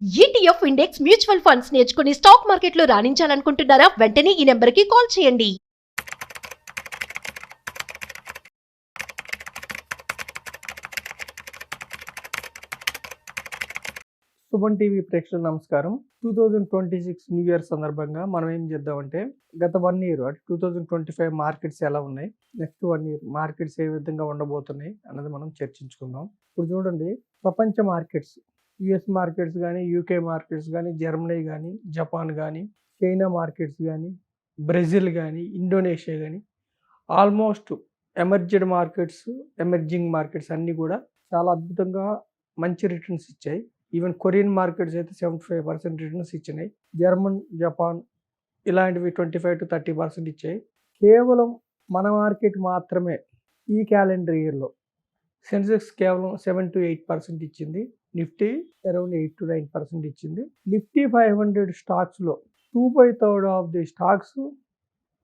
ETF index mutual funds నేర్చుకుని stock మార్కెట్లో రాణించాలనుకుంటున్నారా? వెంటనే ఈ నెంబర్కి కాల్ చేయండి. సుమన్ టీవీ ప్రేక్షకులకు నమస్కారం. 2026 న్యూ ఇయర్ సందర్భంగా మనం ఏం చేద్దామంటే గత 1 ఇయర్ అంటే 2025 మార్కెట్స్ ఎలా ఉన్నాయి, నెక్స్ట్ 1 ఇయర్ మార్కెట్స్ ఏ విధంగా ఉండబోతున్నాయి అన్నది మనం చర్చించుకుందాం. ఇప్పుడు చూడండి, ప్రపంచ మార్కెట్స్, యుఎస్ మార్కెట్స్ కానీ, యూకే మార్కెట్స్ కానీ, జర్మనీ కానీ, జపాన్ కానీ, చైనా మార్కెట్స్ కానీ, బ్రెజిల్ కానీ, ఇండోనేషియా కానీ, ఆల్మోస్ట్ ఎమర్జింగ్ మార్కెట్స్ అన్నీ కూడా చాలా అద్భుతంగా మంచి రిటర్న్స్ ఇచ్చాయి. ఈవెన్ కొరియన్ మార్కెట్స్ అయితే 75% రిటర్న్స్ ఇచ్చినాయి. జర్మన్, జపాన్ ఇలాంటివి 25 to 30% ఇచ్చాయి. కేవలం మన మార్కెట్ మాత్రమే ఈ క్యాలెండర్ ఇయర్లో సెన్సెక్స్ కేవలం 7 to 8% ఇచ్చింది. నిఫ్టీ అరౌండ్ 8 to 9% ఇచ్చింది. నిఫ్టీ 500 స్టాక్స్లో 2/3 ఆఫ్ ది స్టాక్స్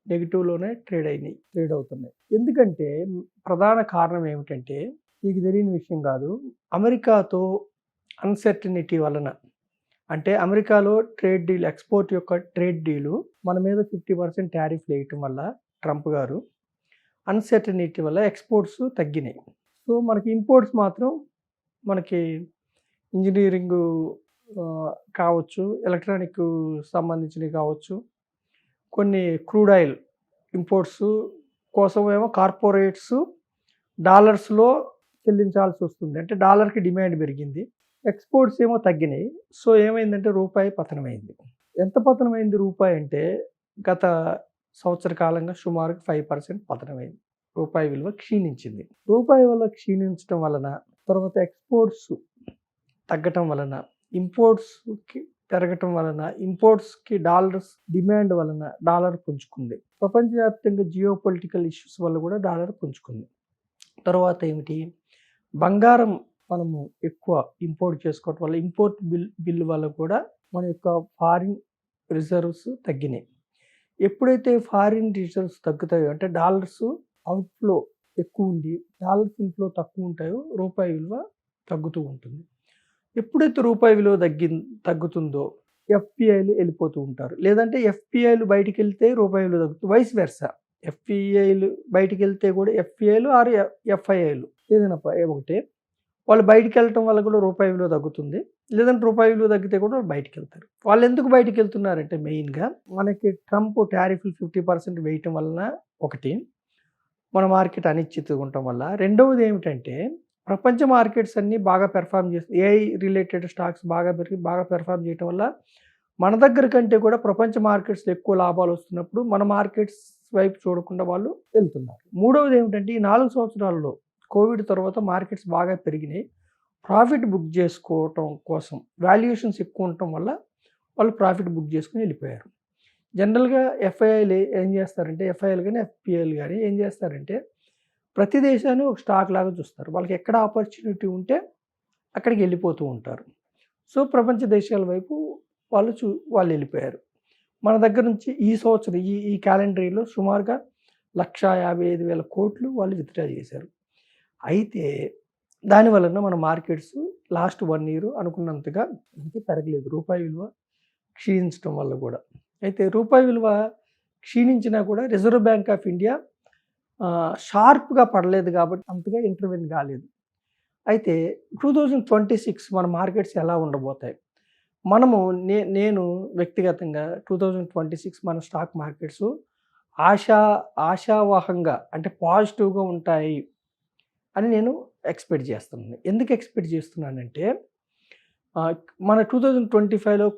నెగిటివ్లోనే ట్రేడ్ అవుతున్నాయి. ఎందుకంటే ప్రధాన కారణం ఏమిటంటే, మీకు తెలియని విషయం కాదు, అమెరికాతో అన్సర్టనిటీ వలన, అంటే అమెరికాలో ట్రేడ్ డీల్, ఎక్స్పోర్ట్ యొక్క ట్రేడ్ డీలు మన మీద 50% టారిఫ్ వేయటం వల్ల ట్రంప్ గారు అన్సర్టనిటీ వల్ల ఎక్స్పోర్ట్స్ తగ్గినాయి. సో మనకి ఇంపోర్ట్స్ మాత్రం మనకి ఇంజనీరింగ్ కావచ్చు, ఎలక్ట్రానిక్ సంబంధించినవి కావచ్చు, కొన్ని క్రూడ్ ఆయిల్ ఇంపోర్ట్స్ కోసమేమో కార్పొరేట్స్ డాలర్స్లో చెల్లించాల్సి వస్తుంది. అంటే డాలర్కి డిమాండ్ పెరిగింది, ఎక్స్పోర్ట్స్ ఏమో తగ్గినాయి. సో ఏమైందంటే రూపాయి పతనమైంది. ఎంత పతనమైంది రూపాయి అంటే, గత సంవత్సర కాలంగా సుమారు 5% పతనమైంది. రూపాయి విలువ క్షీణించింది. రూపాయి విలువ క్షీణించడం వలన, తర్వాత ఎక్స్పోర్ట్స్ తగ్గటం వలన, ఇంపోర్ట్స్కి పెరగటం వలన, ఇంపోర్ట్స్కి డాలర్స్ డిమాండ్ వలన డాలర్ పుంజుకుంది. ప్రపంచవ్యాప్తంగా జియో పొలిటికల్ ఇష్యూస్ వల్ల కూడా డాలర్ పుంజుకుంది. తర్వాత ఏమిటి, బంగారం మనము ఎక్కువ ఇంపోర్ట్ చేసుకోవటం వల్ల, ఇంపోర్ట్ బిల్ వల్ల కూడా మన యొక్క ఫారిన్ రిజర్వ్స్ తగ్గినాయి. ఎప్పుడైతే ఫారిన్ రిజర్వ్స్ తగ్గుతాయో, అంటే డాలర్స్ అవుట్ఫ్లో ఎక్కువ ఉండి డాలర్స్ ఇన్ఫ్లో తక్కువ ఉంటాయో, రూపాయి విలువ తగ్గుతూ ఉంటుంది. ఎప్పుడైతే రూపాయి విలువ తగ్గుతుందో ఎఫ్పిఐలు వెళ్ళిపోతూ ఉంటారు, లేదంటే ఎఫ్పిఐలు బయటికి వెళ్తే రూపాయి విలువ తగ్గుతుంది. వైస్ వెర్సా, ఎఫ్పిఐలు బయటికి వెళ్తే కూడా ఎఫ్పిఐలు ఆర్ ఎఫ్ఐఐలు ఏదైనా ఒకటే, వాళ్ళు బయటికి వెళ్ళటం వల్ల కూడా రూపాయి విలువ తగ్గుతుంది, లేదంటే రూపాయి విలువ తగ్గితే కూడా వాళ్ళు బయటికి వెళ్తారు. వాళ్ళు ఎందుకు బయటికి వెళ్తున్నారంటే, మెయిన్గా మనకి ట్రంప్ టారిఫ్లు 50% వేయటం వలన ఒకటి, మన మార్కెట్ అనిశ్చితంగా ఉండటం వల్ల. రెండవది ఏమిటంటే, ప్రపంచ మార్కెట్స్ అన్నీ బాగా పెర్ఫామ్ చేస్తుంది, ఏఐ రిలేటెడ్ స్టాక్స్ బాగా పెర్ఫామ్ చేయటం వల్ల మన దగ్గర కంటే కూడా ప్రపంచ మార్కెట్స్లో ఎక్కువ లాభాలు వస్తున్నప్పుడు మన మార్కెట్స్ వైపు చూడకుండా వాళ్ళు వెళ్తున్నారు. మూడవది ఏమిటంటే, ఈ 4 సంవత్సరాల్లో కోవిడ్ తర్వాత మార్కెట్స్ బాగా పెరిగినాయి. ప్రాఫిట్ బుక్ చేసుకోవటం కోసం వాల్యుయేషన్స్ ఎక్కువ ఉండటం వల్ల వాళ్ళు ప్రాఫిట్ బుక్ చేసుకుని వెళ్ళిపోయారు. జనరల్గా ఎఫ్ఐఐలు ఏం చేస్తారంటే, ఎఫ్ఐఐలు కానీ ఎఫ్పిఐలు కానీ ఏం చేస్తారంటే, ప్రతి దేశాన్ని ఒక స్టాక్ లాగా చూస్తారు. వాళ్ళకి ఎక్కడ ఆపర్చునిటీ ఉంటే అక్కడికి వెళ్ళిపోతూ ఉంటారు. సో ప్రపంచ దేశాల వైపు వాళ్ళు వెళ్ళిపోయారు. మన దగ్గర నుంచి ఈ సంవత్సరం ఈ క్యాలెండర్ ఇయర్లో సుమారుగా 1,55,000 కోట్లు వాళ్ళు విత్డ్రా చేశారు. అయితే దాని వలన మన మార్కెట్స్ లాస్ట్ 1 ఇయర్ అనుకున్నంతగా ఇంకా పెరగలేదు, రూపాయి విలువ క్షీణించడం వల్ల కూడా. అయితే రూపాయి విలువ క్షీణించినా కూడా రిజర్వ్ బ్యాంక్ ఆఫ్ ఇండియా షార్ప్గా పడలేదు కాబట్టి అంతగా ఇంటర్వెన్ కాలేదు. అయితే 2026 మన మార్కెట్స్ ఎలా ఉండబోతాయి, మనము నేను వ్యక్తిగతంగా 2026 మన స్టాక్ మార్కెట్స్ ఆశావాహంగా, అంటే పాజిటివ్గా ఉంటాయి అని నేను ఎక్స్పెక్ట్ చేస్తున్నాను. ఎందుకు ఎక్స్పెక్ట్ చేస్తున్నానంటే, మన 2025లో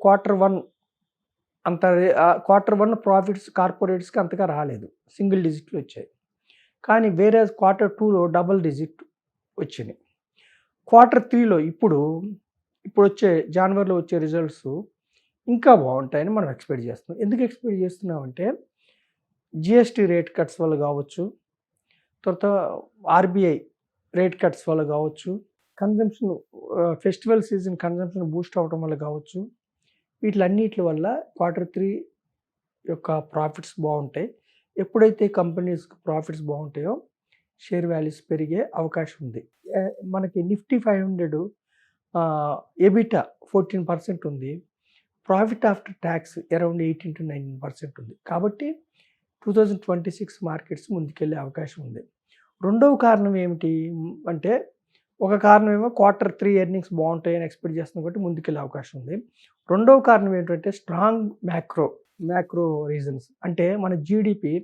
Q1 ప్రాఫిట్స్ కార్పొరేట్స్కి అంతగా రాలేదు, సింగిల్ డిజిట్లు వచ్చాయి. కానీ వేరే Q2లో డబుల్ డిజిట్ వచ్చినాయి. Q3లో ఇప్పుడు వచ్చే జనవరిలో వచ్చే రిజల్ట్స్ ఇంకా బాగుంటాయని మనం ఎక్స్పెక్ట్ చేస్తున్నాం. ఎందుకు ఎక్స్పెక్ట్ చేస్తున్నామంటే, జిఎస్టీ రేట్ కట్స్ వల్ల కావచ్చు, తర్వాత ఆర్బీఐ రేట్ కట్స్ వల్ల కావచ్చు, consumption festival season consumption Boost అవ్వడం వల్ల కావచ్చు, వీటిలన్నిటి వల్ల Q3 యొక్క ప్రాఫిట్స్ బాగుంటాయి. ఎప్పుడైతే కంపెనీస్కి ప్రాఫిట్స్ బాగుంటాయో షేర్ వాల్యూస్ పెరిగే అవకాశం ఉంది. మనకి నిఫ్టీ 500 ఎబిటా 14% ఉంది. ప్రాఫిట్ ఆఫ్టర్ ట్యాక్స్ అరౌండ్ 18-19% ఉంది. కాబట్టి 2026 మార్కెట్స్ ముందుకెళ్ళే అవకాశం ఉంది. రెండవ కారణం ఏమిటి అంటే, ఒక కారణం ఏమో Q3 ఎర్నింగ్స్ బాగుంటాయని ఎక్స్పెక్ట్ చేస్తున్నాం కాబట్టి ముందుకెళ్ళే అవకాశం ఉంది. రెండవ కారణం ఏంటంటే స్ట్రాంగ్ మ్యాక్రో రీజన్స్. అంటే మన జీడిపి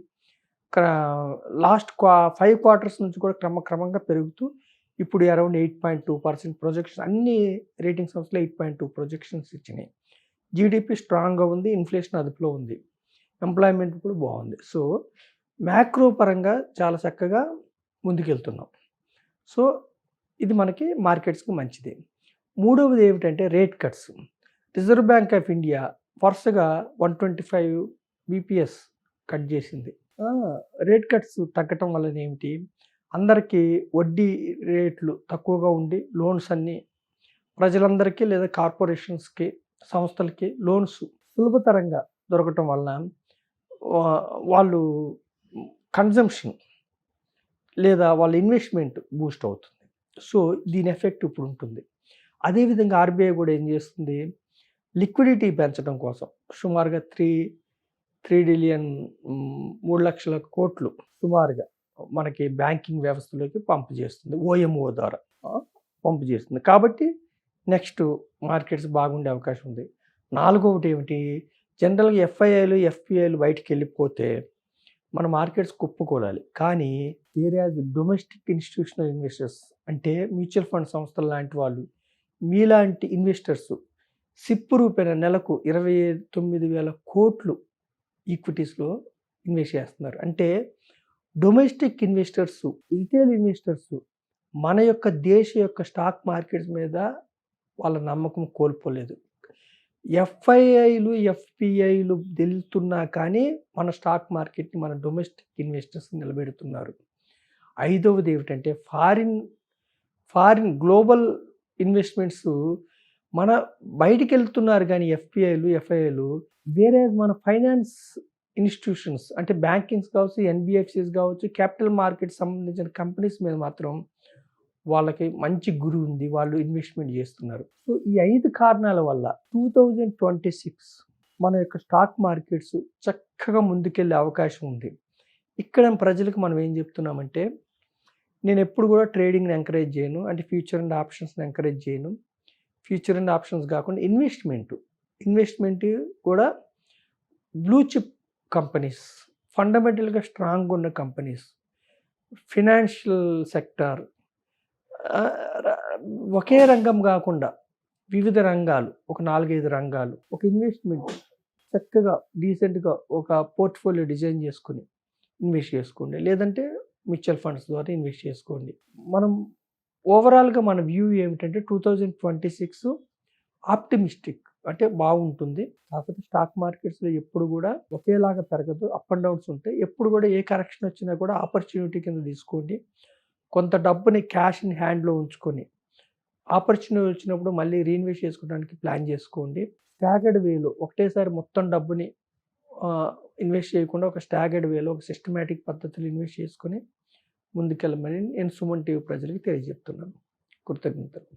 లాస్ట్ 5 క్వార్టర్స్ నుంచి కూడా క్రమక్రమంగా పెరుగుతూ ఇప్పుడు అరౌండ్ 8.2% ప్రొజెక్షన్, అన్ని రేటింగ్ సంస్థలు 8.2 ప్రొజెక్షన్స్ ఇచ్చినాయి. జీడిపి స్ట్రాంగ్గా ఉంది, ఇన్ఫ్లేషన్ అదుపులో ఉంది, ఎంప్లాయ్మెంట్ కూడా బాగుంది. సో మ్యాక్రో పరంగా చాలా చక్కగా ముందుకెళ్తున్నాం. సో ఇది మనకి మార్కెట్స్కి మంచిది. మూడవది ఏమిటంటే rate cuts. Reserve bank of India వరుసగా 125 బీపీఎస్ కట్ చేసింది. రేట్ కట్స్ తగ్గటం వల్ల ఏమిటి, అందరికీ వడ్డీ రేట్లు తక్కువగా ఉండి లోన్స్ అన్నీ ప్రజలందరికీ లేదా కార్పొరేషన్స్కి, సంస్థలకి లోన్స్ సులభతరంగా దొరకటం వలన వాళ్ళు కన్జంప్షన్ లేదా వాళ్ళ ఇన్వెస్ట్మెంట్ బూస్ట్ అవుతుంది. సో దీని ఎఫెక్ట్ ఇప్పుడు ఉంటుంది. అదేవిధంగా ఆర్బీఐ కూడా ఏం చేస్తుంది, లిక్విడిటీ పెంచడం కోసం సుమారుగా 3 ట్రిలియన్ 3 లక్షల కోట్లు సుమారుగా మనకి బ్యాంకింగ్ వ్యవస్థలోకి పంపు చేస్తుంది, ఓఎంఓ ద్వారా పంపు చేస్తుంది. కాబట్టి నెక్స్ట్ మార్కెట్స్ బాగుండే అవకాశం ఉంది. నాలుగవది ఏమిటి, జనరల్గా ఎఫ్ఐఐలు ఎఫ్పిఐలు బయటికి వెళ్ళిపోతే మన మార్కెట్స్ కుప్పకూలాలి. కానీ వేరే డొమెస్టిక్ ఇన్స్టిట్యూషనల్ ఇన్వెస్టర్స్ అంటే మ్యూచువల్ ఫండ్ సంస్థలు లాంటి వాళ్ళు, మీలాంటి ఇన్వెస్టర్స్ సిప్ రూపేణ నెలకు 29,000 కోట్లు ఈక్విటీస్లో ఇన్వెస్ట్ చేస్తున్నారు. అంటే డొమెస్టిక్ ఇన్వెస్టర్స్, రిటైల్ ఇన్వెస్టర్స్ మన యొక్క దేశ యొక్క స్టాక్ మార్కెట్స్ మీద వాళ్ళ నమ్మకం కోల్పోలేదు. ఎఫ్ఐఐలు ఎఫ్పిఐలు వెళ్తున్నా కానీ మన స్టాక్ మార్కెట్ని మన డొమెస్టిక్ ఇన్వెస్టర్స్ నిలబెడుతున్నారు. ఐదవది ఏమిటంటే ఫారిన్ గ్లోబల్ ఇన్వెస్ట్మెంట్స్ మన బయటికి వెళ్తున్నారు కానీ ఎఫ్పిఐలు ఎఫ్ఐఐలు, వేరే మన ఫైనాన్స్ ఇన్స్టిట్యూషన్స్ అంటే బ్యాంకింగ్స్ కావచ్చు, ఎన్బిఎఫ్సిస్ కావచ్చు, క్యాపిటల్ మార్కెట్ సంబంధించిన కంపెనీస్ మీద మాత్రం వాళ్ళకి మంచి గురి ఉంది, వాళ్ళు ఇన్వెస్ట్మెంట్ చేస్తున్నారు. సో ఈ 5 కారణాల వల్ల 2026 మన యొక్క స్టాక్ మార్కెట్స్ చక్కగా ముందుకెళ్ళే అవకాశం ఉంది. ఇక్కడ ప్రజలకు మనం ఏం చెప్తున్నామంటే, నేను ఎప్పుడు కూడా ట్రేడింగ్ని ఎంకరేజ్ చేయను, అంటే ఫ్యూచర్ అండ్ ఆప్షన్స్ని ఎంకరేజ్ చేయను. ఫ్యూచర్ అండ్ ఆప్షన్స్ కాకుండా ఇన్వెస్ట్మెంట్ కూడా బ్లూ చిప్ కంపెనీస్, ఫండమెంటల్గా స్ట్రాంగ్ ఉన్న కంపెనీస్, ఫినాన్షియల్ సెక్టార్, ఒకే రంగం కాకుండా వివిధ రంగాలు, ఒక 4-5 రంగాలు, ఒక ఇన్వెస్ట్మెంట్ చక్కగా డీసెంట్గా ఒక పోర్ట్ఫోలియో డిజైన్ చేసుకుని ఇన్వెస్ట్ చేసుకోండి, లేదంటే మ్యూచువల్ ఫండ్స్ ద్వారా ఇన్వెస్ట్ చేసుకోండి. మనం ఓవరాల్గా మన వ్యూ ఏమిటంటే 2026 ఆప్టిమిస్టిక్, అంటే బాగుంటుంది. కాకపోతే స్టాక్ మార్కెట్స్లో ఎప్పుడు కూడా ఒకేలాగా పెరగదు, అప్ అండ్ డౌన్స్ ఉంటాయి. ఎప్పుడు కూడా ఏ కరెక్షన్ వచ్చినా కూడా ఆపర్చునిటీ కింద తీసుకోండి. కొంత డబ్బుని క్యాష్ ఇన్ హ్యాండ్లో ఉంచుకొని ఆపర్చునిటీ వచ్చినప్పుడు మళ్ళీ రీఇన్వెస్ట్ చేసుకోవడానికి ప్లాన్ చేసుకోండి. స్టాగర్డ్ వేలో ఒకటేసారి మొత్తం డబ్బుని ఇన్వెస్ట్ చేయకుండా ఒక స్టాగర్డ్ వేలో, ఒక సిస్టమేటిక్ పద్ధతిలో ఇన్వెస్ట్ చేసుకొని ముందుకెళ్ళమని నేను సుమన్ టీవీ ప్రజలకు తెలియజెప్తున్నాను. కృతజ్ఞతలు.